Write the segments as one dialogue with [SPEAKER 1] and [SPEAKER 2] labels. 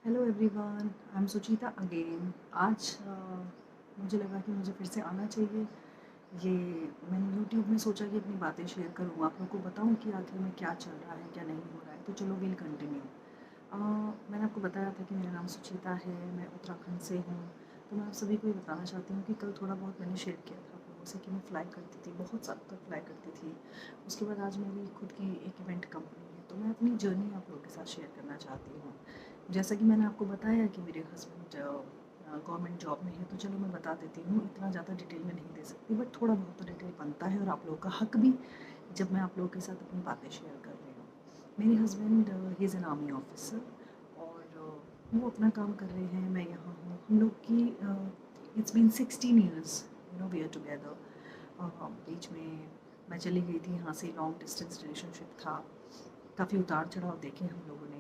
[SPEAKER 1] Hello everyone, I am Suchita again. आज मुझे लगा कि मुझे फिर से आना चाहिए। ये मैंने यूट्यूब में सोचा कि अपनी बातें शेयर करूँ, आप लोगों को बताऊँ कि आखिर में क्या चल रहा है, क्या नहीं हो रहा है। तो चलो विल कंटिन्यू। मैंने आपको बताया था कि मेरा नाम सुचिता है, मैं उत्तराखंड से हूँ। तो मैं आप सभी को ये बताना चाहती हूँ कि कल थोड़ा बहुत मैंने शेयर किया था आप लोगों से कि मैं फ़्लाई करती थी, बहुत सालों तक फ़्लाई करती थी। उसके बाद आज मेरी खुद की एक इवेंट कंपनी है, तो मैं अपनी जर्नी आप लोगों के साथ शेयर करना चाहती हूँ। जैसा कि मैंने आपको बताया कि मेरे हस्बैंड गवर्नमेंट जॉब में है, तो चलो मैं बता देती हूँ। इतना ज़्यादा डिटेल में नहीं दे सकती, बट थोड़ा बहुत तो डिटेल बनता है और आप लोगों का हक भी, जब मैं आप लोगों के साथ अपनी बातें शेयर कर रही हूँ। मेरे husband he is an army officer, और वो अपना काम कर रहे हैं, मैं यहाँ हूँ। हम लोग की it's been 16 years we are together. बीच में मैं चली गई थी यहाँ से, लॉन्ग डिस्टेंस रिलेशनशिप था, काफ़ी उतार चढ़ाव देखे हम लोगों ने,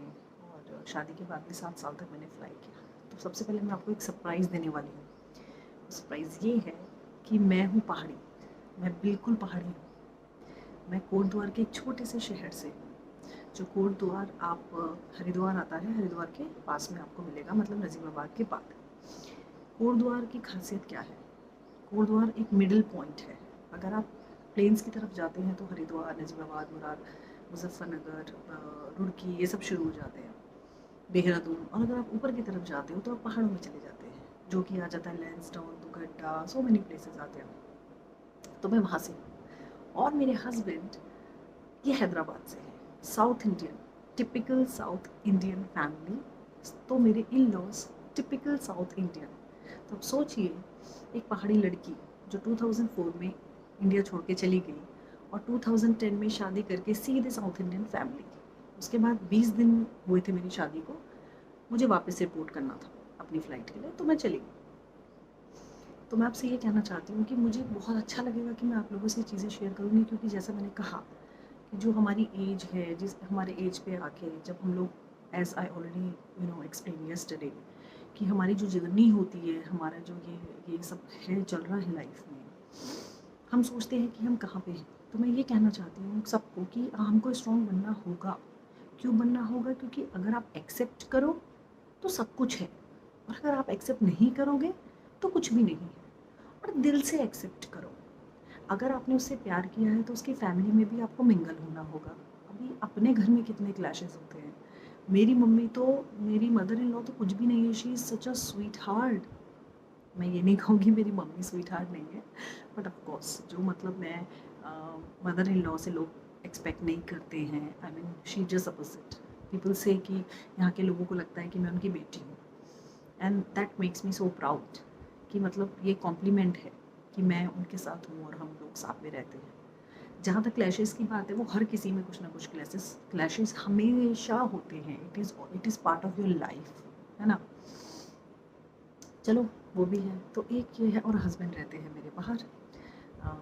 [SPEAKER 1] और शादी के बाद भी 7 साल तक मैंने फ़्लाई किया। तो सबसे पहले मैं आपको एक सरप्राइज़ देने वाली हूँ। सरप्राइज़ ये है कि मैं हूँ पहाड़ी, मैं बिल्कुल पहाड़ी हूँ। मैं कोटद्वार के एक छोटे से शहर से हूँ। जो कोटद्वार आप हरिद्वार आता है, हरिद्वार के पास में आपको मिलेगा, मतलब नजीबाबाद के बाद। कोटद्वार की खासियत क्या है? कोटद्वार एक मिडिल पॉइंट है। अगर आप प्लेन्स की तरफ जाते हैं तो हरिद्वार, नजीबाबाद, मुराद, मुजफ्फरनगर, रुड़की, ये सब शुरू हो जाते हैं, देहरादून। और अगर आप ऊपर की तरफ जाते हो तो आप पहाड़ों में चले जाते हैं, जो कि आ जाता है Lansdowne, Dugadda, so many places आते हैं। तो मैं वहाँ से हूँ, और मेरे हस्बैंड ये हैदराबाद से है, south Indian, typical south Indian family. तो मेरे in-laws typical south Indian. तो अब सोचिए, एक पहाड़ी लड़की जो 2004 में इंडिया छोड़ के चली गई, और 2010 में शादी करके सीधे साउथ इंडियन फैमिली। उसके बाद 20 दिन हुए थे मेरी शादी को, मुझे वापस रिपोर्ट करना था अपनी फ़्लाइट के लिए, तो मैं चली गई। तो मैं आपसे ये कहना चाहती हूँ कि मुझे बहुत अच्छा लगेगा कि मैं आप लोगों से चीज़ें शेयर करूँगी, क्योंकि जैसा मैंने कहा कि जो हमारी एज है, जिस हमारे एज पे आके जब हम लोग, as I already explain yesterday, कि हमारी जो जर्नी होती है, हमारा जो ये सब है, चल रहा है लाइफ में, हम सोचते हैं कि हम कहाँ पे हैं। तो मैं ये कहना चाहती हूँ सबको कि हमको स्ट्रॉन्ग बनना होगा। क्यों बनना होगा? क्योंकि अगर आप एक्सेप्ट करो तो सब कुछ है, और अगर आप एक्सेप्ट नहीं करोगे तो कुछ भी नहीं है। और दिल से एक्सेप्ट करो। अगर आपने उससे प्यार किया है तो उसकी फैमिली में भी आपको मिंगल होना होगा। अभी अपने घर में कितने क्लैशेस होते हैं। मेरी मम्मी तो, मेरी मदर इन लॉ तो कुछ भी नहीं है, she is such a sweet heart. मैं ये नहीं कहूँगी मेरी मम्मी स्वीट हार्ट नहीं है, बट ऑफ कोर्स जो मतलब मैं मदर इन लॉ से लोग एक्सपेक्ट नहीं करते हैं। I mean she just opposite. People से कि यहाँ के लोगों को लगता है कि मैं उनकी बेटी हूँ, and that makes me so proud कि मतलब ये कॉम्प्लीमेंट है कि मैं उनके साथ हूँ और हम लोग साथ में रहते हैं। जहाँ तक क्लैशेस की बात है, वो हर किसी में कुछ ना कुछ क्लैशेस हमेशा होते हैं। It is part of your life, है ना। चलो, वो भी है। तो एक ये है, और हस्बैंड रहते हैं मेरे बाहर।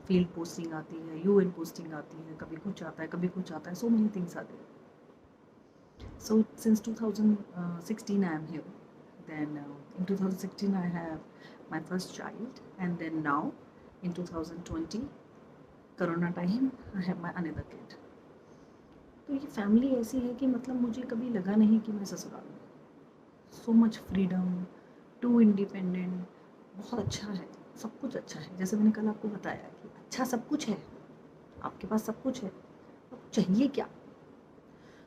[SPEAKER 1] फील्ड पोस्टिंग आती है, यूएन पोस्टिंग आती है, कभी कुछ आता है, कभी कुछ आता है, सो मेनी थिंग्स आते हैं। So since 2016 I am here. Then in 2016 I have my first child, and then now in 2020 Corona time I have my another kid. तो ये फैमिली ऐसी है कि मतलब मुझे कभी लगा नहीं कि मैं ससुराल में। So much freedom, too independent, बहुत अच्छा है, सब कुछ अच्छा है। जैसे मैंने कल आपको बताया कि अच्छा सब कुछ है, आपके पास सब कुछ है, अब चाहिए क्या?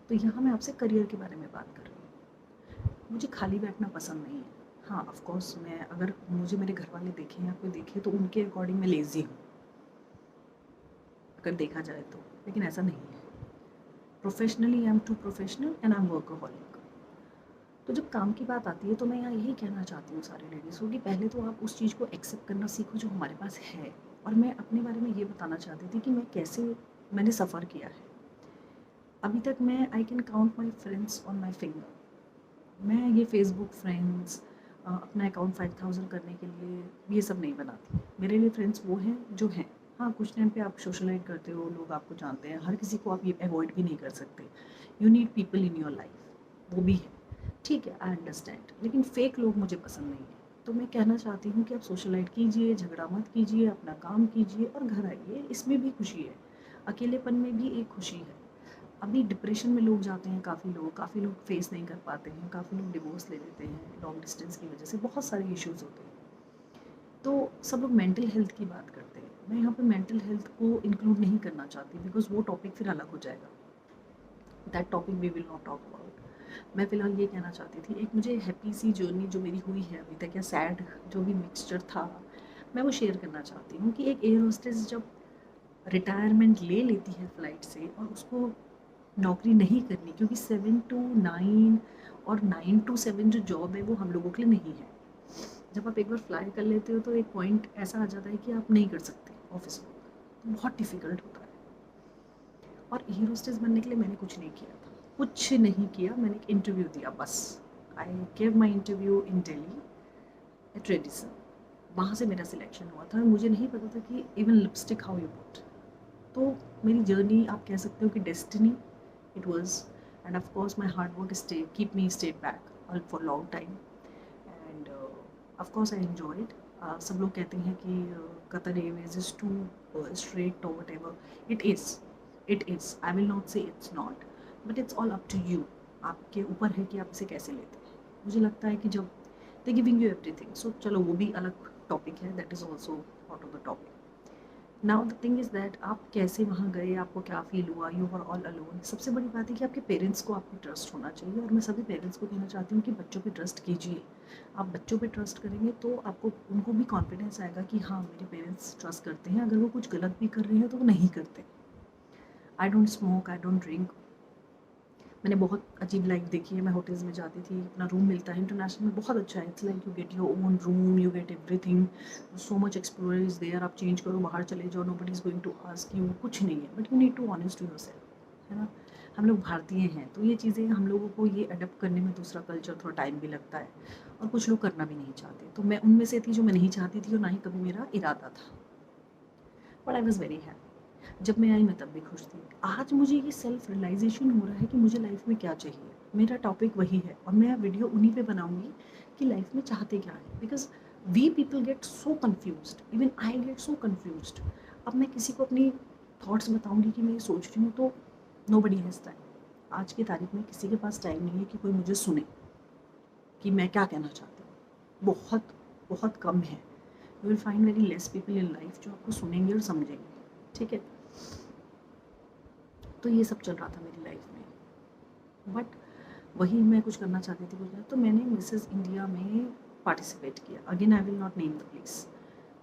[SPEAKER 1] तो यहाँ मैं आपसे करियर के बारे में बात कर रही हूँ। मुझे खाली बैठना पसंद नहीं है। हाँ, ऑफ कोर्स मैं, अगर मुझे मेरे घर वाले देखें या कोई देखे तो उनके अकॉर्डिंग मैं लेज़ी हूँ, अगर देखा जाए तो। लेकिन ऐसा नहीं है। Professionally I am too professional and I am workaholic. तो जब काम की बात आती है तो मैं यहाँ यही कहना चाहती हूँ सारी लेडीज़ को कि पहले तो आप उस चीज़ को एक्सेप्ट करना सीखो जो हमारे पास है। और मैं अपने बारे में ये बताना चाहती थी कि मैं कैसे, मैंने सफ़र किया है। अभी तक मैं, I can count my friends on my finger. मैं ये फेसबुक फ्रेंड्स, अपना अकाउंट 5000 करने के लिए ये सब नहीं बनाती। मेरे लिए फ्रेंड्स वो हैं जो हैं। हाँ, कुछ टाइम पे आप सोशलाइज करते हो, लोग आपको जानते हैं, हर किसी को आप ये अवॉइड भी नहीं कर सकते। You need people in your life, वो भी है, ठीक है, आई अंडरस्टैंड। लेकिन फेक लोग मुझे पसंद नहीं है। तो मैं कहना चाहती हूँ कि आप सोशलाइट कीजिए, झगड़ा मत कीजिए, अपना काम कीजिए और घर आइए, इसमें भी खुशी है। अकेलेपन में भी एक खुशी है। अभी डिप्रेशन में लोग जाते हैं, काफ़ी लोग फेस नहीं कर पाते हैं, काफ़ी लोग डिवोर्स ले लेते हैं लॉन्ग डिस्टेंस की वजह से, बहुत सारे इश्यूज़ होते हैं। तो सब लोग मेंटल हेल्थ की बात करते हैं, मैं यहाँ पे मेंटल हेल्थ को इंक्लूड नहीं करना चाहती बिकॉज वो टॉपिक फिर अलग हो जाएगा, that topic we will not talk about. मैं फ़िलहाल ये कहना चाहती थी, एक मुझे हैप्पी सी जर्नी जो मेरी हुई है अभी तक, या सैड जो भी मिक्सचर था, मैं वो शेयर करना चाहती हूँ कि एक एयर होस्टेस जब रिटायरमेंट ले लेती है फ़्लाइट से और उसको नौकरी नहीं करनी, क्योंकि 7 to 9 और 9 to 7 जो जॉब है वो हम लोगों के लिए नहीं है। जब आप एक बार फ्लाई कर लेते हो तो एक पॉइंट ऐसा आ जाता है कि आप नहीं कर सकते ऑफिस वर्क, तो बहुत डिफ़िकल्ट होता है। और एयर होस्टेस बनने के लिए मैंने कुछ नहीं किया था, कुछ नहीं किया, मैंने एक इंटरव्यू दिया बस। I gave my interview in Delhi at Radisson, वहाँ से मेरा सिलेक्शन हुआ था। मुझे नहीं पता था कि even lipstick how you put. तो मेरी जर्नी आप कह सकते हो कि destiny it was, and of course my hard work stay keep me stay back for long time, and of course I enjoyed. सब लोग कहते हैं कि Qatar Airways is too straight और whatever, it is, I will not say it's not, but it's all up to you, आपके ऊपर है कि आप इसे कैसे लेते हैं। मुझे लगता है कि जब दे गिविंग यू एवरीथिंग, सो चलो वो भी अलग टॉपिक है, that is also out of the topic. Now the thing is that आप कैसे वहाँ गए, आपको क्या फ़ील हुआ, यू आर ऑल अलोन। सबसे बड़ी बात है कि आपके पेरेंट्स को आप पे ट्रस्ट होना चाहिए, और मैं सभी पेरेंट्स को कहना चाहती हूँ कि बच्चों पे ट्रस्ट कीजिए। आप बच्चों पे ट्रस्ट करेंगे तो आपको उनको भी कॉन्फिडेंस आएगा कि हाँ मेरे पेरेंट्स ट्रस्ट करते हैं, अगर वो कुछ गलत भी कर रहे हैं तो वो नहीं करते। I don't smoke, I don't drink. मैंने बहुत अजीब लाइफ देखी है, मैं होटल्स में जाती थी, अपना रूम मिलता है इंटरनेशनल में, बहुत अच्छा है, it's like you get your own room, you get everything, so much explore is there. आप चेंज करो, बाहर चले जाओ, nobody is going to ask you, कुछ नहीं है, but you need to honest to yourself, है ना। हम लोग भारतीय हैं तो ये चीज़ें हम लोगों को ये अडप्ट करने में दूसरा कल्चर थोड़ा टाइम भी लगता है, और कुछ लोग करना भी नहीं चाहते, तो मैं उनमें से थी जो मैं नहीं चाहती थी, और ना ही कभी मेरा इरादा था, but I was very happy. जब मैं आई मैं तब भी खुश थी। आज मुझे ये सेल्फ रियलाइजेशन हो रहा है कि मुझे लाइफ में क्या चाहिए, मेरा टॉपिक वही है, और मैं वीडियो उन्हीं पे बनाऊंगी कि लाइफ में चाहते क्या है, because we people get so confused, even I get so confused. अब मैं किसी को अपनी थॉट्स बताऊंगी कि मैं ये सोच रही हूँ, तो नो बडी हैज़ टाइम। आज की तारीख में किसी के पास टाइम नहीं है कि कोई मुझे सुने कि मैं क्या कहना चाहती हूँ, बहुत बहुत कम है। You will find very less people in life जो आपको सुनेंगे और समझेंगे, ठीक है। तो ये सब चल रहा था मेरी लाइफ में, बट वही मैं कुछ करना चाहती थी, कुछ तो मैंने मिसेस इंडिया में पार्टिसिपेट किया। Again I will not name the place,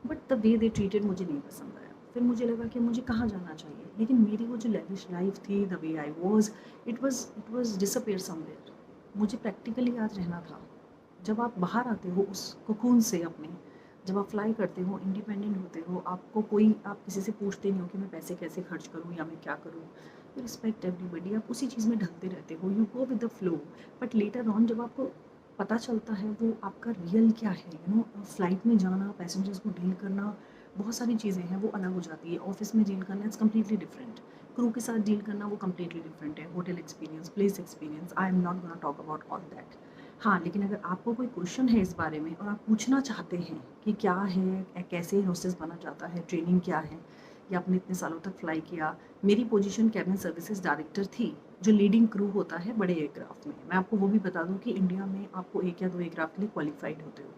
[SPEAKER 1] but the way they treated मुझे नहीं पसंद आया। फिर मुझे लगा कि मुझे कहाँ जाना चाहिए, लेकिन मेरी वो जो लेविश लाइफ थी, the way I was, it was disappear somewhere. मुझे प्रैक्टिकली आज रहना था। जब आप बाहर आते हो उस कोकून से अपने, जब आप फ्लाई करते हो, इंडिपेंडेंट होते हो, आपको कोई, आप किसी से पूछते नहीं हो कि मैं पैसे कैसे खर्च करूँ या मैं क्या करूँ, यू रिस्पेक्ट एवरीबडी, आप उसी चीज़ में ढलते रहते हो, you go with the flow. But later on जब आपको पता चलता है वो आपका रियल क्या है, यू नो, फ्लाइट में जाना, पैसेंजर्स को डील करना, बहुत सारी चीज़ें हैं वो अलग हो जाती है। ऑफिस में डील करना इट्स कम्प्लीटली डिफरेंट, क्रू के साथ डील करना वो कम्प्लीटली डिफरेंट है, hotel experience, place experience, I am not gonna talk about all that. हाँ, लेकिन अगर आपको कोई क्वेश्चन है इस बारे में और आप पूछना चाहते हैं कि क्या है, कैसे होस्टेस बना जाता है, ट्रेनिंग क्या है, या आपने इतने सालों तक फ्लाई किया, मेरी पोजीशन कैबिन सर्विसेज डायरेक्टर थी, जो लीडिंग क्रू होता है बड़े एयरक्राफ्ट में। मैं आपको वो भी बता दूं कि इंडिया में आपको 1 या 2 एयरक्राफ्ट के लिए क्वालिफाइड होते हो।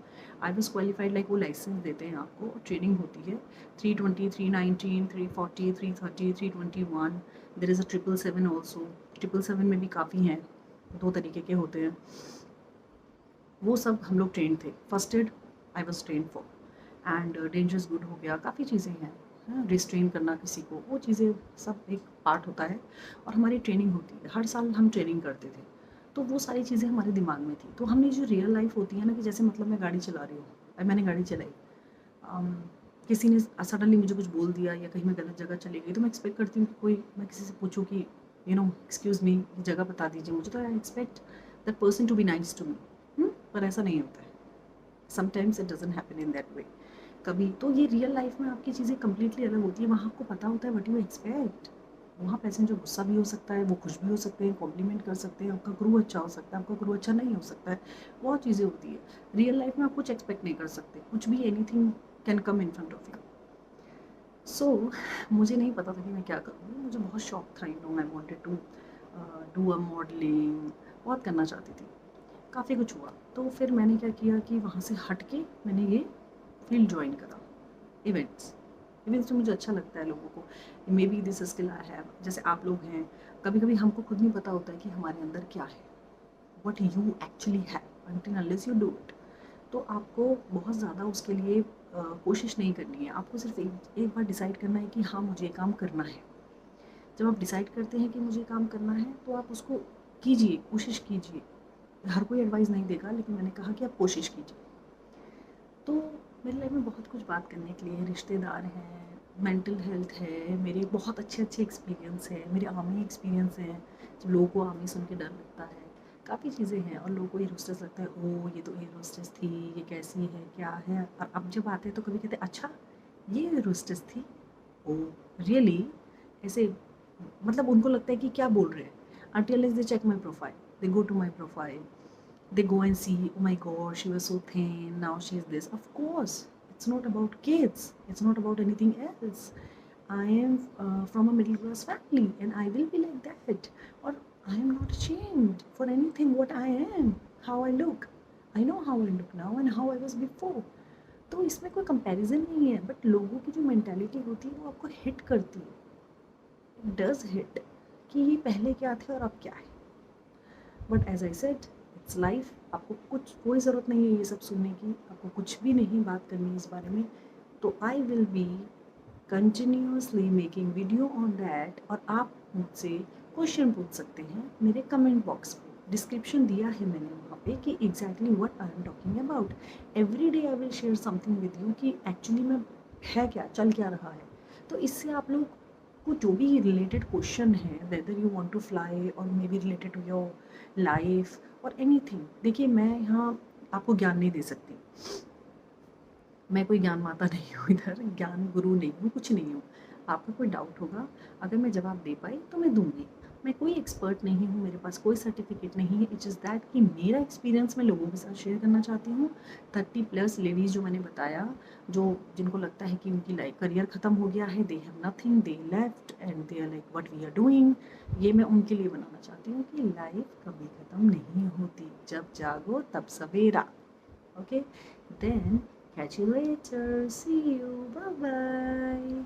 [SPEAKER 1] आई वॉज क्वालिफाइड, लाइक वो लाइसेंस देते हैं आपको, ट्रेनिंग होती है 320, 319, 340, 330, 321, देर इज़ अ 777 ऑल्सो। 777 में भी काफ़ी हैं, 2 तरीके के होते हैं। वो सब हम लोग ट्रेन थे। First aid I was train for, and dangerous good हो गया, काफ़ी चीज़ें हैं, रिस्ट्रेन करना किसी को, वो चीज़ें सब एक पार्ट होता है, और हमारी ट्रेनिंग होती है, हर साल हम ट्रेनिंग करते थे, तो वो सारी चीज़ें हमारे दिमाग में थी। तो हमने जो रियल लाइफ होती है ना, कि जैसे मतलब मैं गाड़ी चला रही हूँ, मैंने गाड़ी चलाई, किसी ने सडनली मुझे कुछ बोल दिया या कहीं मैं गलत जगह चली गई, तो मैं एक्सपेक्ट करती हूँ कि कोई, मैं किसी से पूछूँ कि यू नो एक्सक्यूज़ मी, जगह बता दीजिए मुझे, तो I expect that person to be nice to me, पर ऐसा नहीं होता है। Sometimes it doesn't happen in that way. कभी तो ये रियल लाइफ में आपकी चीज़ें कम्प्लीटली अलग होती है, वहाँ आपको पता होता है व्हाट यू एक्सपेक्ट। वहाँ पैसेंजर गुस्सा भी हो सकता है, वो खुश भी हो सकते हैं, कॉम्प्लीमेंट कर सकते हैं, आपका क्रू अच्छा हो सकता है, आपका क्रू अच्छा नहीं हो सकता है, बहुत चीज़ें होती है। रियल लाइफ में आप कुछ एक्सपेक्ट नहीं कर सकते, कुछ भी, anything can come in front of you. So मुझे नहीं पता था कि मैं क्या करूँगी, मुझे बहुत शौक था, you know, I wanted to do a modelling, बहुत करना चाहती थी। काफ़ी कुछ हुआ, तो फिर मैंने क्या किया कि वहाँ से हट के मैंने ये फील्ड ज्वाइन करा, इवेंट्स। इवेंट्स में मुझे अच्छा लगता है लोगों को, may be this skill I have. जैसे आप लोग हैं, कभी कभी हमको खुद नहीं पता होता है कि हमारे अंदर क्या है, what you actually have until unless you do it. तो आपको बहुत ज़्यादा उसके लिए कोशिश नहीं करनी है, आपको सिर्फ एक बार डिसाइड करना है कि हाँ मुझे ये काम करना है। जब आप डिसाइड करते हैं कि मुझे काम करना है तो आप उसको कीजिए, कोशिश कीजिए। हर कोई एडवाइस नहीं देगा, लेकिन मैंने कहा कि आप कोशिश कीजिए। तो मेरी लाइफ में बहुत कुछ बात करने के लिए, रिश्तेदार हैं, मेंटल हेल्थ है, मेरे बहुत अच्छे अच्छे एक्सपीरियंस है, मेरे आर्मी एक्सपीरियंस हैं। जब लोगों को आर्मी सुन के डर लगता है, काफ़ी चीज़ें हैं, और लोगों को एयर होस्टेस लगता है, ओ ये तो एयर होस्टेस थी, ये कैसी है, क्या है। और अब जब आते हैं तो कभी कहते हैं अच्छा ये एयर होस्टेस थी, ओ रियली, ऐसे मतलब उनको लगता है कि क्या बोल रहे हैं। until they check my profile, they go to my profile, they go and see, oh my god, she was so thin, now she's this. Of course, it's not about kids, it's not about anything else. I am from a middle class family and I will be like that. Or I am not ashamed for anything what I am, how I look. I know how I look now and how I was before. तो इसमें कोई comparison नहीं है, but लोगों की जो mentality होती है वो आपको हिट करती है, इट डज हिट, कि ये पहले क्या थे और अब क्या है। But as I said, it's life. आपको कुछ कोई ज़रूरत नहीं है ये सब सुनने की, आपको कुछ भी नहीं बात करनी है इस बारे में। तो I will be continuously making video on that, और आप मुझसे क्वेश्चन पूछ सकते हैं मेरे कमेंट बॉक्स में। डिस्क्रिप्शन दिया है मैंने वहाँ पे कि exactly what I am talking about. Every day I will share something with you कि एक्चुअली में है क्या, चल क्या रहा है। तो इससे आप लोग को जो भी रिलेटेड क्वेश्चन है, whether you want to fly और maybe related to your life और एनीथिंग, देखिए मैं यहाँ आपको ज्ञान नहीं दे सकती, मैं कोई ज्ञान माता नहीं हूँ, इधर ज्ञान गुरु नहीं हूँ, कुछ नहीं हूँ। आपका कोई डाउट होगा, अगर मैं जवाब दे पाई तो मैं दूंगी। मैं कोई एक्सपर्ट नहीं हूँ, मेरे पास कोई सर्टिफिकेट नहीं है। इट इज़ दैट कि मेरा एक्सपीरियंस मैं लोगों के साथ शेयर करना चाहती हूँ। 30+ लेडीज़ जो मैंने बताया, जो जिनको लगता है कि उनकी लाइफ करियर ख़त्म हो गया है, they have nothing, they left and they are like what we are doing, ये मैं उनके लिए बनाना चाहती हूँ कि लाइफ कभी ख़त्म नहीं होती, जब जागो तब सवेरा। Okay, then catch you later, see you, bye bye.